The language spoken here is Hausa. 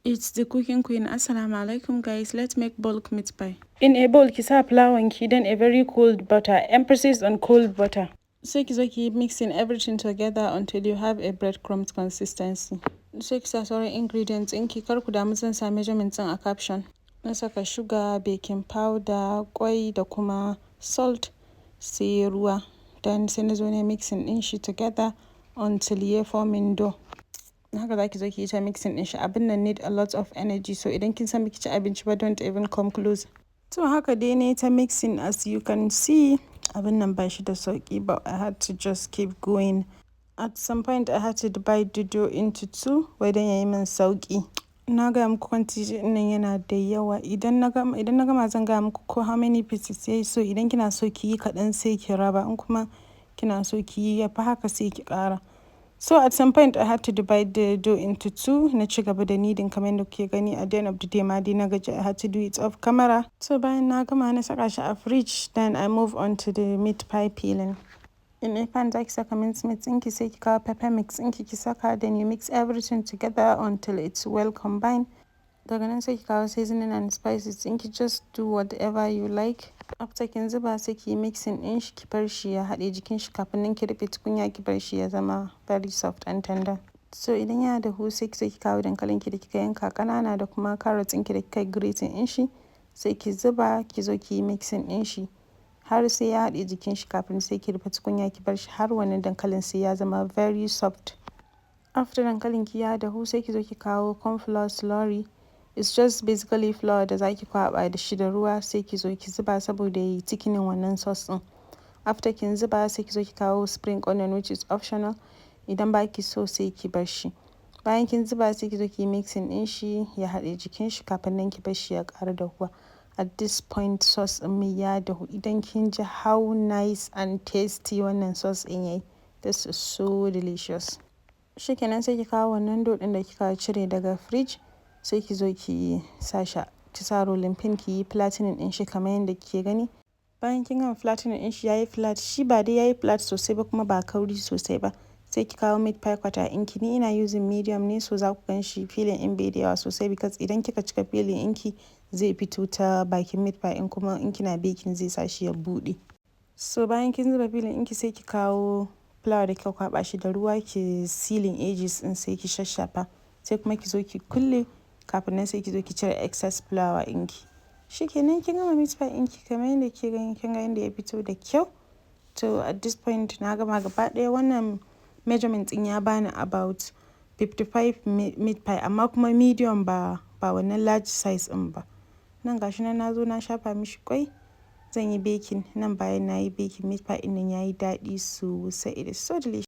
It's the cooking queen. Assalamu alaikum guys, let's make bulk meat pie. In a bowl ki sa flour ki, then a very cold butter. Emphasis on cold butter. Sai ki zo ki mixing everything together until you have a breadcrumbs consistency. Sai ki sa sauran ingredients ɗinki, kar ku damu zan sa measurements a caption. Na saka sugar, baking powder, kwai da kuma salt, sai ruwa. Then sai na zo ne mixing ɗin shi together until ya forming dough. Haka za ki zo ki yi ta mixing ɗin shi. Abin nan need a lot of energy, so idan kin san biki ci abinci ba, don't even come close. So haka dai ne ta mixing, as you can see. Abin nan ba shi da sauki, but I had to just keep going. At some point I had to divide the dough into two, wai dan yayi min sauki. Na gaya muku quantity ɗin nan yana da yawa. Idan na gama zan gaya muku ko how many pieces yayi, so idan kina so ki yi kaɗan sai ki raba, in kuma kina so ki yi yafi haka sai ki ƙara. So at some point I had to divide the dough into two. Na ci gaba da kneading kamar yadda kuke gani. At the end of the day ma dai na gaji, I had to do it off camera. So bayan na gama na saka shi a fridge, then I move on to the meat pie peeling. In a pan za ki saka mince meat ɗinki, sai ki kawo pepper mix ɗinki ki saka, then you mix everything together until it's well combined. Daga nan sai ki kawo seasoning and spices ɗinki, just do whatever you like. After kin zuba sai ki yi mixing ɗin shi, ki bar shi ya haɗe jikin shi, kafin nan ki rufe tukunya ki bar shi ya zama very soft and tender. So idan ya dahu sai ki kawo dankalin ki da kika yanka ƙanana da kuma carrots ɗinki da kika grating ɗin shi, sai ki zuba ki zo ki yi mixing ɗin shi har sai ya haɗe jikin shi, kafin sai ki rufe tukunya ki bar shi har wannan dankalin sai ya zama very soft. After dankalin ki ya dahu sai ki zo ki kawo corn flour slurry. It's just basically flour da zaki kwaɓa da shi da ruwa, sai ki zo ki zuba saboda yayi thickening wannan sauce ɗin. After kin zuba sai ki zo ki kawo spring onion, which is optional. Idan ba ki so sai ki bar shi. Bayan kin zuba sai ki zo ki yi mixing ɗin shi ya haɗe jikin shi, kafin nan ki bar shi ya ƙara dahuwa. At this point sauce ɗin mai ya dahu. Idan kin ji how nice and tasty wannan sauce ɗin yayi, this is so delicious. Shikenan sai ki kawo wannan dough ɗin da kika cire daga fridge, sai ki zo ki sa rolling pin ki yi flattening ɗin shi kamar yadda kike gani. Bayan kin gama flattening ɗin shi yayi flat, shi ba dai yayi flat sosai ba kuma ba kauri sosai ba. Sai ki kawo meat pie cutter ɗinki. Ni ina using medium ne, so za ku gan shi filling ɗin bai da yawa sosai, because idan kika cika filling ɗinki zai fito ta bakin meat pie ɗin, kuma in kina baking zai sa shi ya buɗe. So bayan kin zuba filling ɗinki sai ki kawo flour da kika kwaɓa shi da ruwa, ki sealing edges ɗin sai ki shashafa. Sai kuma ki zo ki kulle, kafin nan sai ki zo ki cire excess flour ɗinki. Shikenan kin gama meat pie ɗinki kamar yadda kike gani, kin ga yadda ya fito da kyau. To at this point na gama gaba ɗaya. Wannan measurement ɗin ya bani about 55 meat pie, amma kuma medium ba wannan large size ɗin ba. Nan gashi nan na zo na shafa mishi kwai. Zan yi baking nan. Bayan na yi baking, meat pie ɗin nan yayi daɗi sosai. It is so delicious.